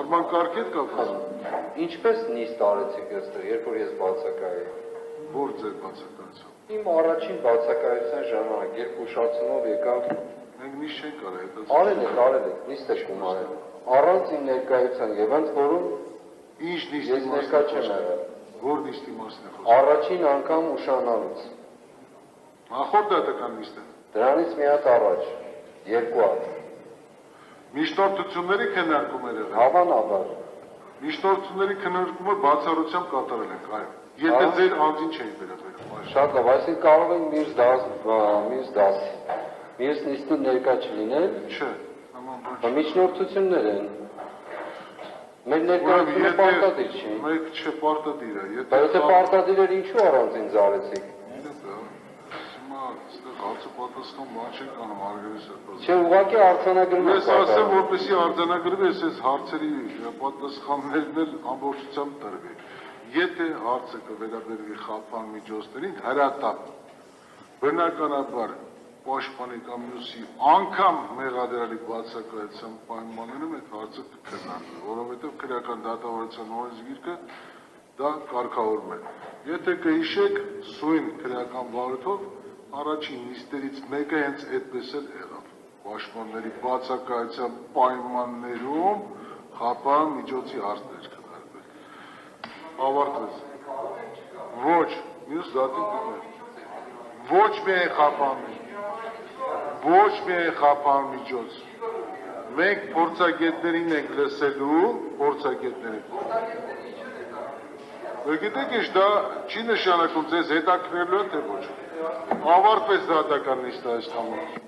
Կազմական կարգի հետ կապված։ Ինչպես նիստ արեցիք այստեղ, երբ որ ես բացակայի։ Որ ձեր բացակայությամբ։ Իմ առաջին բացակայության ժամանակ, երբ ուշացնով եկավ, Մենք նիստ չենք արել, հետո։ արել եք, նիստ եք գումարել։ Առանց իմ ներկայության եւ ընդ որում Ինչ նիստի ես ներկա չեմ եղել։ Որ նիստի մասն է խոսքը։ Առաջին անգամ ուշանալուց։ Նախորդ դատական նիստը։ Դրանից մի հատ առաջ, երկու հատ։ Միջնորդությունների քննարկում էր եղել։ Հավանաբար։ Միջնորդությունների քննարկումը բացառությամբ կատարել ենք, այո։ Եթե ձեր անձին չէի վերաբերում։ Շատ լավ, այսինքն կարող ենք մյուս նիստին ներկա չլինել։ Չէ, նման բան չէ։ Միջնորդություններ են։ Մեր ներկայությունը պարտադիր չի։ Մեկ չէ, պարտադիր է։ Եթե պարտադիր էր, ինչու առանց ինձ արեցիք։ Հիմա այստեղ հարցապատասխան բան չենք անում, Արգարի Սերբազյան։ Չէ, ուղղակի արձանագրում Ես ասեմ, որպեսզի արձանագրվի, այս հարցերի պատասխաններն էլ ամբողջությամբ տրվի։ Եթե հարցը կվերաբերվի խափան միջոցներին, հրատապ, բնականաբար պաշտպանի կամ մյուսի անգամ մեղադրալի բացակայության պայմաններում այդ հարցը կքննարկվի, որովհետև քրեական դատավարության օրենսգիրքը դա կարգավորում է։ Եթե կհիշեք, սույն քրեական վարույթով առաջին նիստերից մեկը հենց այդպես էլ եղավ։ Պաշտպանների բացակայության պայմաններում խափան միջոցի հարցեր քննարկվել։ Ավարտվեց։ Ոչ, մյուս դատին գտնել։ Ոչ միայն խափան միջոց։ Մենք փորձագետներին ենք լսելու, փորձագետներին։ Գիտեք ինչ, դա չի նշանակում ձեզ հետաքրելու է, թե ոչ։ Ավարտվեց դատական նիստը այս համար։